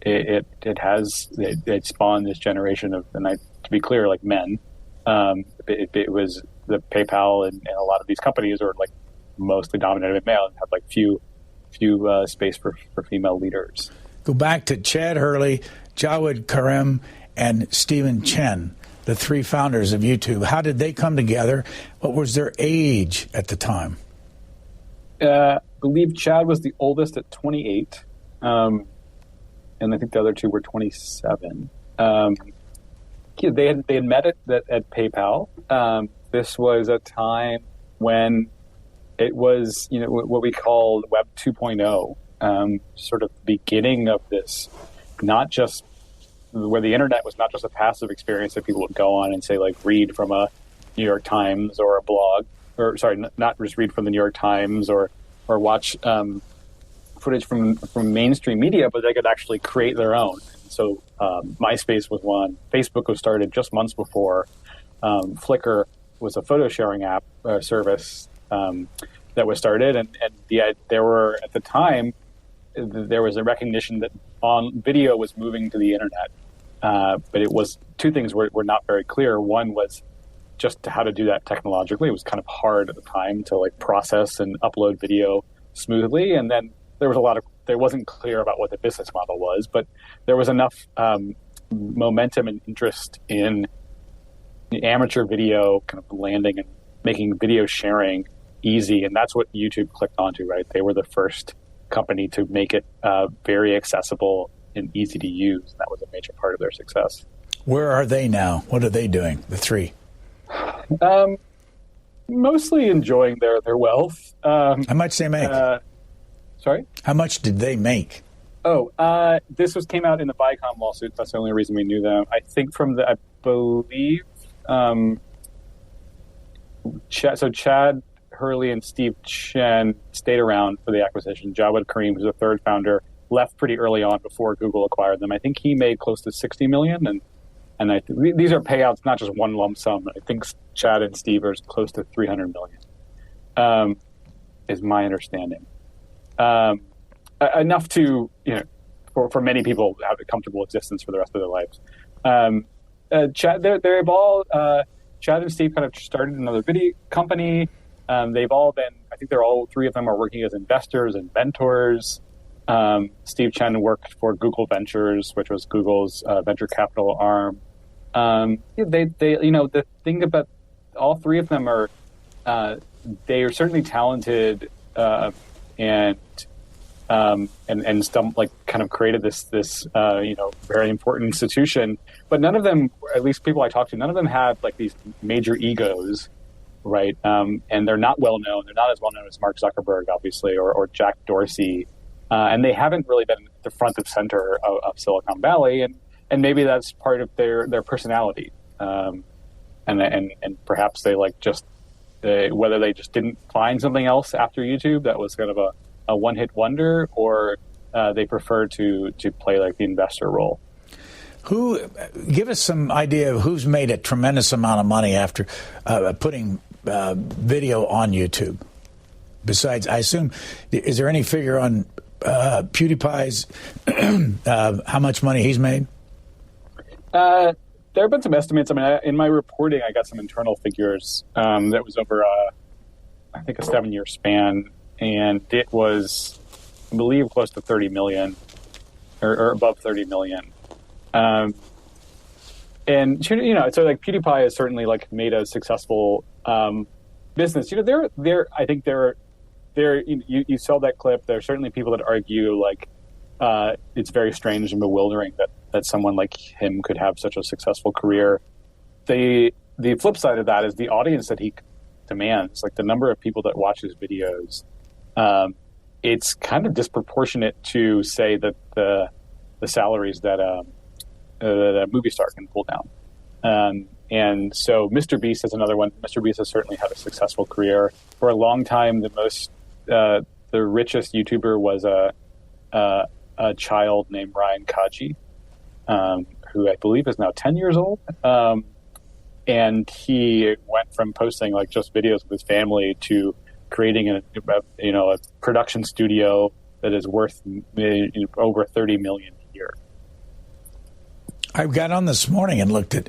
it spawned this generation of, and to be clear, like men. It was the PayPal and a lot of these companies are like mostly dominated by male and have like few space for female leaders. Go back to Chad Hurley, Jawed Karim, and Stephen Chen, the three founders of YouTube. How did they come together? What was their age at the time? I believe Chad was the oldest at 28. And I think the other two were 27. They had met at PayPal. This was a time when it was, what we called Web 2.0. sort of beginning of this, not just where the internet was not just a passive experience that people would go on and say, like, read from a New York Times or a blog, or sorry, not just read from the New York Times or watch footage from mainstream media, but they could actually create their own. So MySpace was one. Facebook was started just months before. Flickr was a photo sharing app service that was started, and there were, at the time, there was a recognition that on video was moving to the internet, but it was two things were not very clear. One was just how to do that technologically. It was kind of hard at the time to like process and upload video smoothly, and then there wasn't clear about what the business model was, but there was enough momentum and interest in amateur video kind of landing and making video sharing easy, and that's what YouTube clicked onto, right? They were the first company to make it very accessible and easy to use, and that was a major part of their success. Where are they now? What are they doing, the three? Mostly enjoying their wealth. How much they make? Sorry? How much did they make? This came out in the Viacom lawsuit. That's the only reason we knew them. I think I believe, Chad Hurley and Steve Chen stayed around for the acquisition. Jawed Karim, who's a third founder, left pretty early on before Google acquired them. I think he made close to $60 million, and these are payouts, not just one lump sum. I think Chad and Steve are close to $300 million, is my understanding. Enough to, for many people, have a comfortable existence for the rest of their lives. Chad and Steve kind of started another video company. They've all been, I think all three of them are working as investors and mentors. Steve Chen worked for Google Ventures, which was Google's venture capital arm. The thing about all three of them are, they are certainly talented, and some like kind of created this very important institution. But none of them, at least people I talked to, none of them have like these major egos, right? And they're not well known. They're not as well known as Mark Zuckerberg, obviously, or Jack Dorsey. And they haven't really been at the front of center of Silicon Valley, and maybe that's part of their personality. And perhaps they whether they just didn't find something else after YouTube that was kind of a one-hit wonder, or they prefer to play like the investor role. Give us some idea of who's made a tremendous amount of money after putting video on YouTube. Besides, I assume, is there any figure on PewDiePie's how much money he's made? There have been some estimates. I mean, in my reporting, I got some internal figures that was over, I think, a 7-year span, and it was, I believe, close to 30 million or above 30 million. And so like PewDiePie has certainly like made a successful business. I think you saw that clip. There are certainly people that argue like it's very strange and bewildering that someone like him could have such a successful career. The flip side of that is the audience that he demands, like the number of people that watch his videos. It's kind of disproportionate to say that the salaries that a movie star can pull down. And so Mr. Beast is another one. Mr. Beast has certainly had a successful career. For a long time, the richest YouTuber was a child named Ryan Kaji, who I believe is now 10 years old. And he went from posting like just videos of his family to creating a production studio that is worth over $30 million a year. I got on this morning and looked at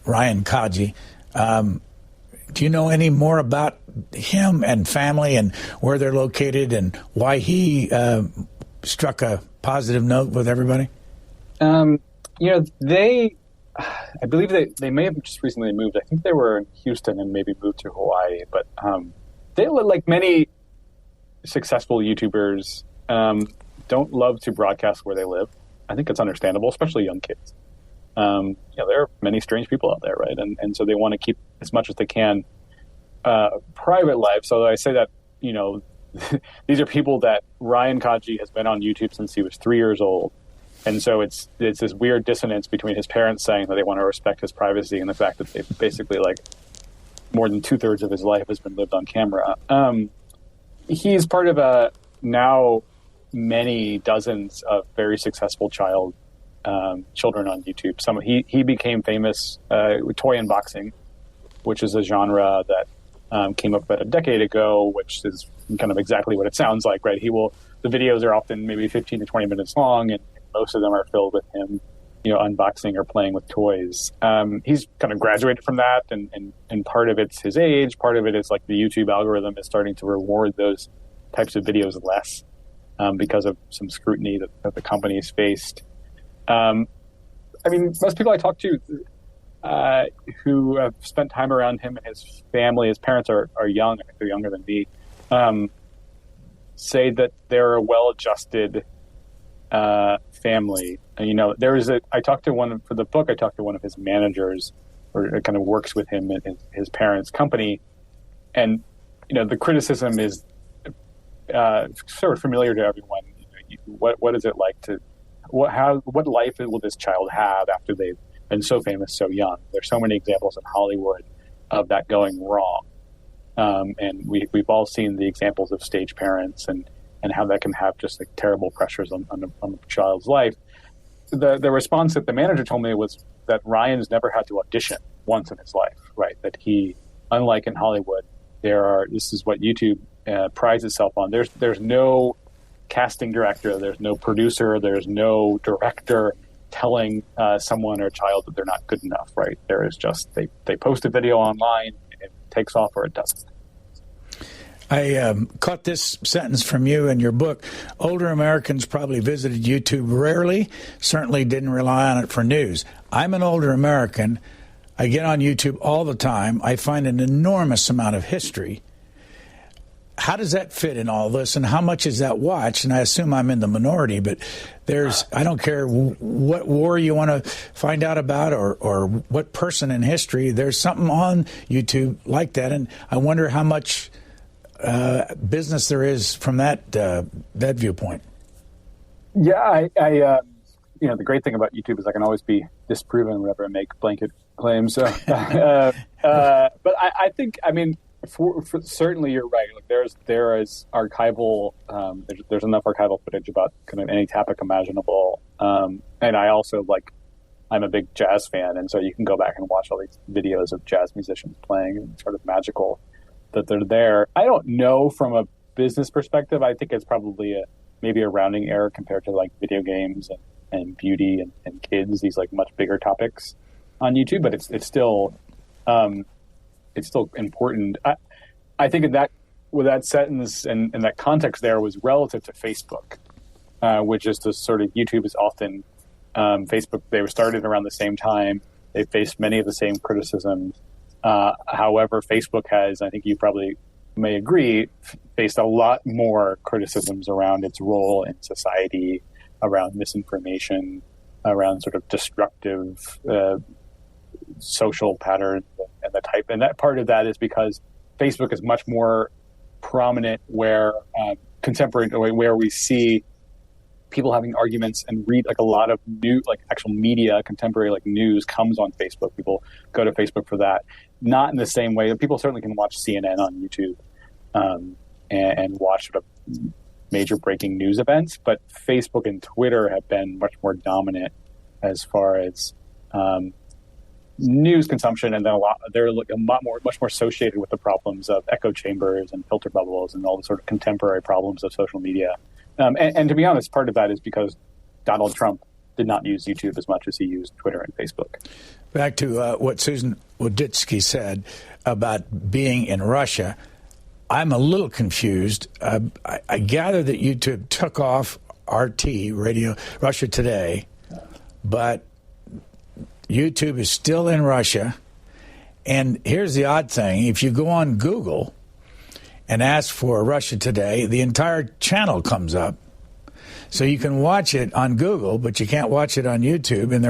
Ryan Kaji. Do you know any more about him and family and where they're located and why he struck a positive note with everybody? I believe they may have just recently moved. I think they were in Houston and maybe moved to Hawaii. But they, like many successful YouTubers, don't love to broadcast where they live. I think it's understandable, especially young kids. There are many strange people out there, right? And so they want to keep as much as they can private life. So I say that, these are people that Ryan Kaji has been on YouTube since he was 3 years old. And so it's this weird dissonance between his parents saying that they want to respect his privacy and the fact that they basically, like, more than 2/3 of his life has been lived on camera. He's part of now many dozens of very successful children on YouTube. He became famous with toy unboxing, which is a genre that came up about a decade ago, which is kind of exactly what it sounds like, right? The videos are often maybe 15 to 20 minutes long, and most of them are filled with him, unboxing or playing with toys. He's kind of graduated from that, and part of it's his age, part of it is like the YouTube algorithm is starting to reward those types of videos less because of some scrutiny that the company has faced. Most people I talk to who have spent time around him and his family, his parents are young, I think they're younger than me, say that they're a well-adjusted family. And, I talked to one of his managers, or kind of works with him in his parents' company. And, the criticism is sort of familiar to everyone. What is it like what life will this child have after they've been so famous so young? There's so many examples in Hollywood of that going wrong. And we've all seen the examples of stage parents and how that can have just like terrible pressures on the child's life. The response that the manager told me was that Ryan's never had to audition once in his life, right? That he, unlike in Hollywood, this is what YouTube prides itself on. There's no casting director, there's no producer, there's no director telling someone or a child that they're not good enough, right? There is just, they post a video online, it takes off or it doesn't. I caught this sentence from you in your book. Older Americans probably visited YouTube rarely, certainly didn't rely on it for news. I'm an older American. I get on YouTube all the time. I find an enormous amount of history. How does that fit in all this, and how much is that watched? And I assume I'm in the minority, but I don't care what war you want to find out about or what person in history, there's something on YouTube like that, and I wonder how much business there is from that viewpoint. Yeah, the great thing about YouTube is I can always be disproven whenever I make blanket claims. So, but I think, for certainly you're right. Like there is archival. There's enough archival footage about kind of any topic imaginable. And I also I'm a big jazz fan, and so you can go back and watch all these videos of jazz musicians playing, and it's sort of magical that they're there. I don't know from a business perspective. I think it's probably maybe a rounding error compared to like video games and beauty and kids. These like much bigger topics on YouTube, but it's still important. I think with that sentence and that context there was relative to Facebook, which is the sort of YouTube is often Facebook. They were started around the same time. They faced many of the same criticisms. However, Facebook has, I think you probably may agree, faced a lot more criticisms around its role in society, around misinformation, around sort of destructive social patterns and the type. And that part of that is because Facebook is much more prominent where where we see people having arguments and read like a lot of new, like actual media, contemporary like news comes on Facebook. People go to Facebook for that. Not in the same way. People certainly can watch CNN on YouTube and watch sort of major breaking news events, but Facebook and Twitter have been much more dominant as far as news consumption, and then they're much more associated with the problems of echo chambers and filter bubbles and all the sort of contemporary problems of social media. And to be honest, part of that is because Donald Trump did not use YouTube as much as he used Twitter and Facebook. Back to what Susan Wojcicki said about being in Russia, I'm a little confused. I gather that YouTube took off RT, Radio Russia Today, but YouTube is still in Russia. And here's the odd thing. If you go on Google and ask for Russia Today, the entire channel comes up. So you can watch it on Google, but you can't watch it on YouTube. And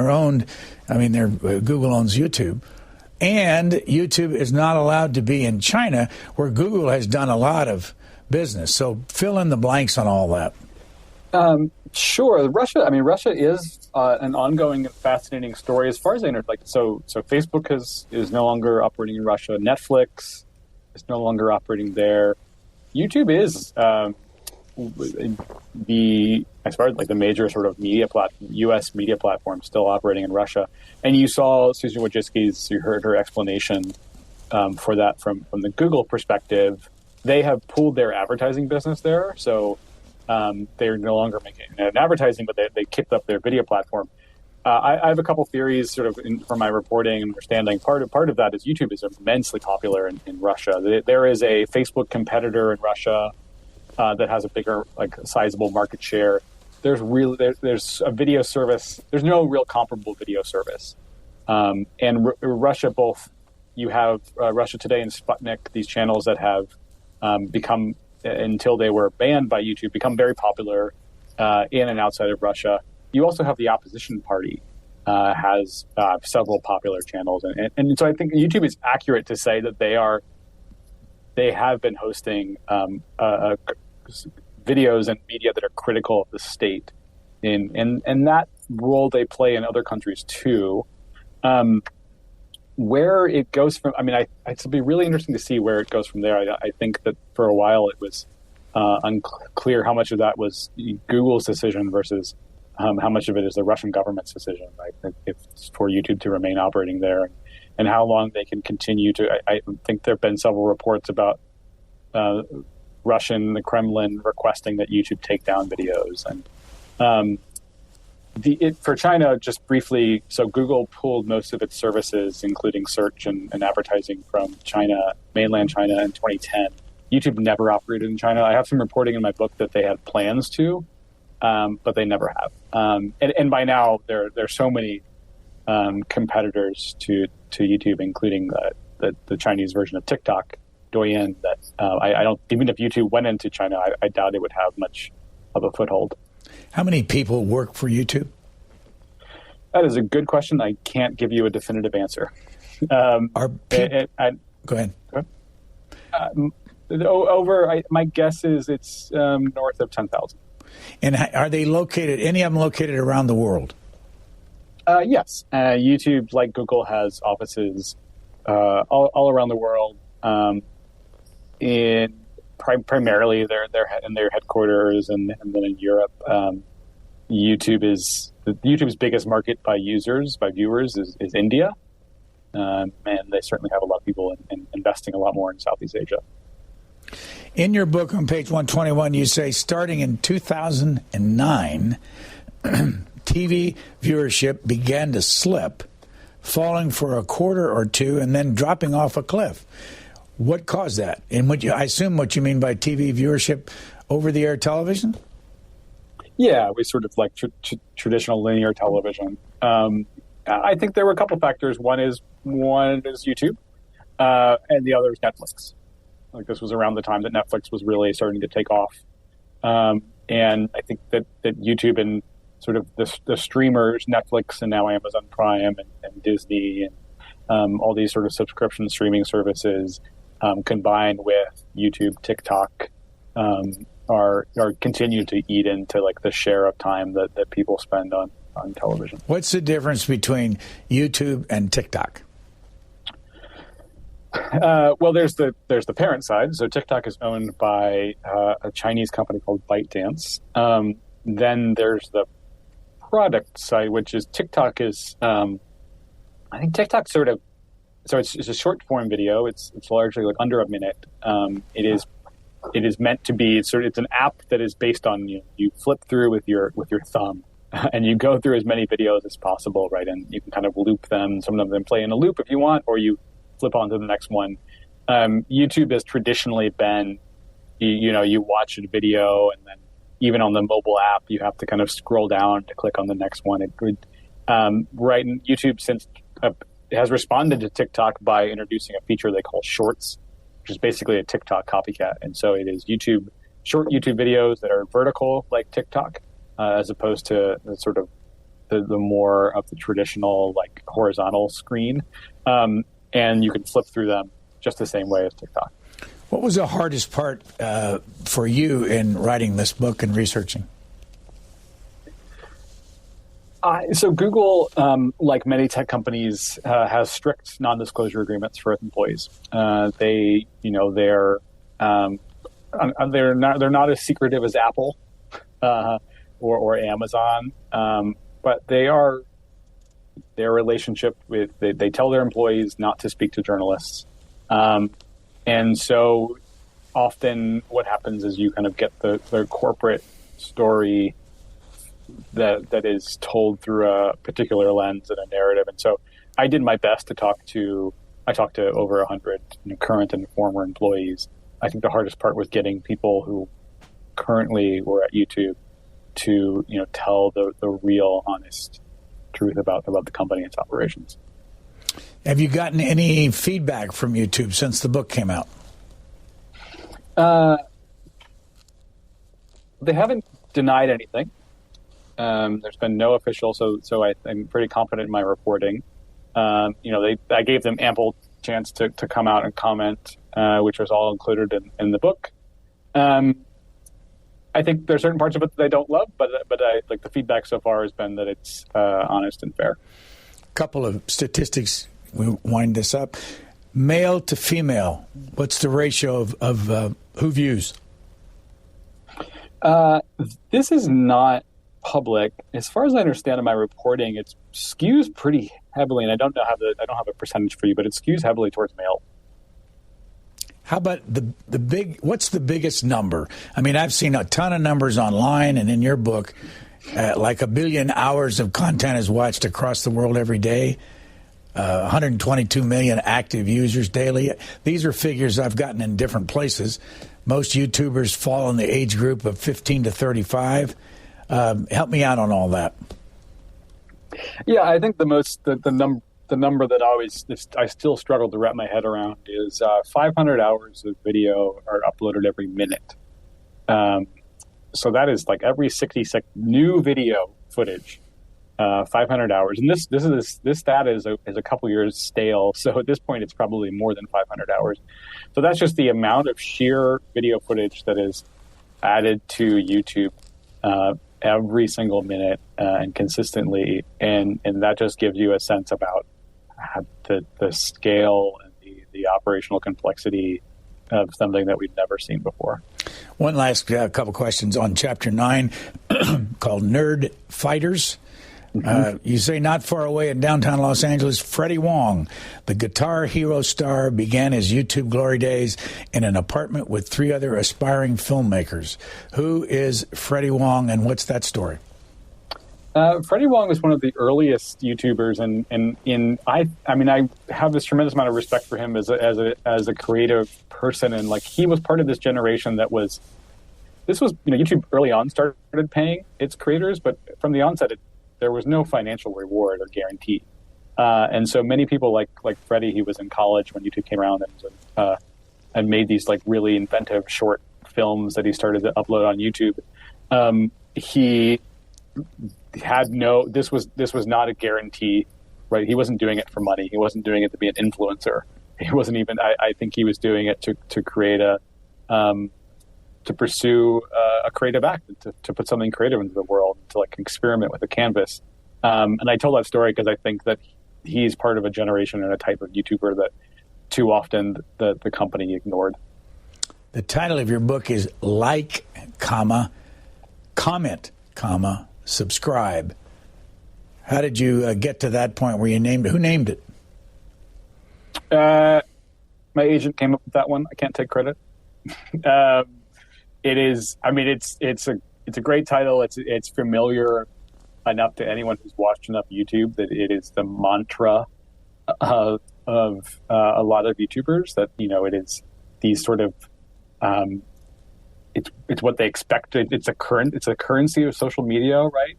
Google owns YouTube. And YouTube is not allowed to be in China, where Google has done a lot of business. So fill in the blanks on all that. Sure. Russia is an ongoing and fascinating story as far as I know. So Facebook is no longer operating in Russia. Netflix is no longer operating there. YouTube is as far as the major sort of U.S. media platform still operating in Russia. And you saw Susan Wojcicki's, you heard her explanation for that from the Google perspective. They have pulled their advertising business there, so they're no longer making an advertising, but they kicked up their video platform. I have a couple theories sort of from my reporting and understanding. Part of that is YouTube is immensely popular in Russia. There is a Facebook competitor in Russia that has a bigger, sizable market share. There's a video service. There's no real comparable video service. And Russia, you have Russia Today and Sputnik, these channels that have become, until they were banned by YouTube, become very popular in and outside of Russia. You also have the opposition party has several popular channels, and so I think YouTube is accurate to say that they have been hosting videos and media that are critical of the state, and that role they play in other countries too. Where it goes from, it'll be really interesting to see where it goes from there. I think that for a while it was unclear how much of that was Google's decision versus how much of it is the Russian government's decision, right? If for YouTube to remain operating there, and how long they can continue to. I think there have been several reports about the Kremlin requesting that YouTube take down videos, and for China, just briefly. So Google pulled most of its services, including search and advertising, from China, mainland China, in 2010. YouTube never operated in China. I have some reporting in my book that they had plans to, but they never have. And by now, there are so many competitors to YouTube, including the Chinese version of TikTok, Douyin, that I don't. Even if YouTube went into China, I doubt it would have much of a foothold. How many people work for YouTube? That is a good question. I can't give you a definitive answer. Go ahead. My guess is it's north of 10,000. And are they located? Any of them located around the world? Yes. YouTube, like Google, has offices all around the world. Primarily, they're in their headquarters, and then in Europe. YouTube's biggest market by viewers is India, and they certainly have a lot of people investing a lot more in Southeast Asia. In your book on page 121, you say starting in 2009, TV viewership began to slip, falling for a quarter or two and then dropping off a cliff. What caused that? And I assume what you mean by TV viewership, over-the-air television? Yeah, we sort of like traditional linear television. I think there were a couple factors. One is YouTube, and the other is Netflix. This was around the time that Netflix was really starting to take off. And I think that YouTube and sort of the streamers, Netflix and now Amazon Prime and Disney and all these sort of subscription streaming services combined with YouTube, TikTok, are continue to eat into the share of time that people spend on television. What's the difference between YouTube and TikTok? Well, there's the parent side. So TikTok is owned by a Chinese company called ByteDance. Then there's the product side, which is TikTok is. I think TikTok sort of. So it's a short form video. It's largely under a minute. It is meant to be it's an app that is based on you flip through with your thumb, and you go through as many videos as possible, right? And you can kind of loop them. Some of them play in a loop if you want, or you flip on to the next one. YouTube has traditionally been, you watch a video, and then even on the mobile app, you have to kind of scroll down to click on the next one. Right, and YouTube since has responded to TikTok by introducing a feature they call Shorts, which is basically a TikTok copycat. And so it is short YouTube videos that are vertical like TikTok, as opposed to sort of the more of the traditional horizontal screen. And you can flip through them just the same way as TikTok. What was the hardest part for you in writing this book and researching? So Google, like many tech companies, has strict non-disclosure agreements for its employees. They're not as secretive as Apple or Amazon, but their relationship with they tell their employees not to speak to journalists, and so often what happens is you kind of get the corporate story that is told through a particular lens and a narrative. And so I did my best to talked to over 100 current and former employees. I think the hardest part was getting people who currently were at YouTube to tell the real, honest truth about the company and its operations. Have you gotten any feedback from YouTube since the book came out? They haven't denied anything. There's been no official, so I'm pretty confident in my reporting. I gave them ample chance to come out and comment, which was all included in the book. I think there's certain parts of it that I don't love, but I like the feedback so far has been that it's honest and fair. Couple of statistics. We wind this up. Male to female, what's the ratio of who views? This is not public. As far as I understand in my reporting, it skews pretty heavily, and I don't have a percentage for you, but it skews heavily towards male. How about what's the biggest number? I mean, I've seen a ton of numbers online and in your book, like 1 billion hours of content is watched across the world every day. 122 million active users daily. These are figures I've gotten in different places. Most YouTubers fall in the age group of 15 to 35. Help me out on all that. Yeah, I think the number that I still struggle to wrap my head around is 500 hours of video are uploaded every minute. So that is like every 60-second new video footage. 500 hours, and this stat is a couple years stale. So at this point, it's probably more than 500 hours. So that's just the amount of sheer video footage that is added to YouTube every single minute and consistently, and that just gives you a sense about the scale and the operational complexity of something that we've never seen before. One last couple questions on Chapter 9 called Nerd Fighters. You say not far away in downtown Los Angeles, Freddie Wong, the Guitar Hero star, began his YouTube glory days in an apartment with 3 other aspiring filmmakers. Who is Freddie Wong, and what's that story? Freddie Wong was one of the earliest YouTubers, and I have this tremendous amount of respect for him as a creative person, and like he was part of this generation that was. This was YouTube early on started paying its creators, but from the onset there was no financial reward or guarantee. And so many people like Freddie, he was in college when YouTube came around and made these like really inventive short films that he started to upload on YouTube. He had this was not a guarantee, right? He wasn't doing it for money. He wasn't doing it to be an influencer. He wasn't even, I think he was doing it to create to pursue a creative act, to put something creative into the world, to like experiment with a canvas. And I told that story because I think that he's part of a generation and a type of YouTuber that too often the company ignored. The title of your book is Like, Comment, Subscribe. How did you get to that point where you named it? Who named it? My agent came up with that one. I can't take credit. It is. I mean, it's a great title. It's familiar enough to anyone who's watched enough YouTube that it is the mantra of a lot of YouTubers. That it is these sort of. It's what they expect. It's a currency of social media, right?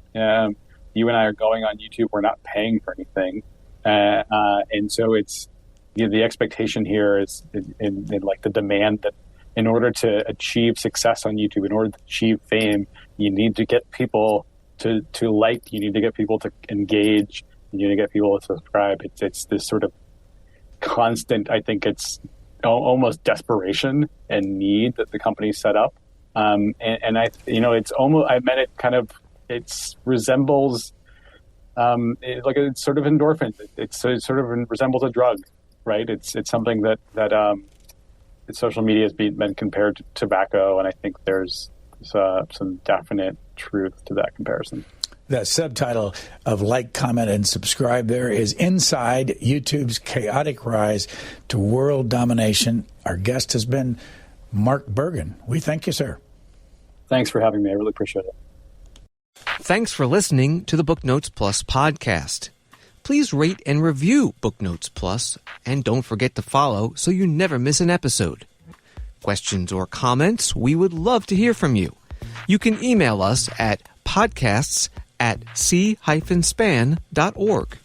You and I are going on YouTube. We're not paying for anything, and so it's the expectation here is in like the demand that. In order to achieve success on YouTube, in order to achieve fame, you need to get people to like, you need to get people to engage, you need to get people to subscribe. It's this sort of constant, I think it's almost desperation and need that the company set up. And I, it's almost, I meant it kind of, it resembles, like it's sort of endorphin. It sort of resembles a drug, right? It's something that social media has been compared to tobacco, and I think there's some definite truth to that comparison. The subtitle of like, comment, and subscribe there is Inside YouTube's Chaotic Rise to World Domination. Our guest has been Mark Bergen. We thank you, sir. Thanks for having me. I really appreciate it. Thanks for listening to the Booknotes Plus podcast. Please rate and review Booknotes Plus, and don't forget to follow so you never miss an episode. Questions or comments, we would love to hear from you. You can email us at podcasts@c-span.org.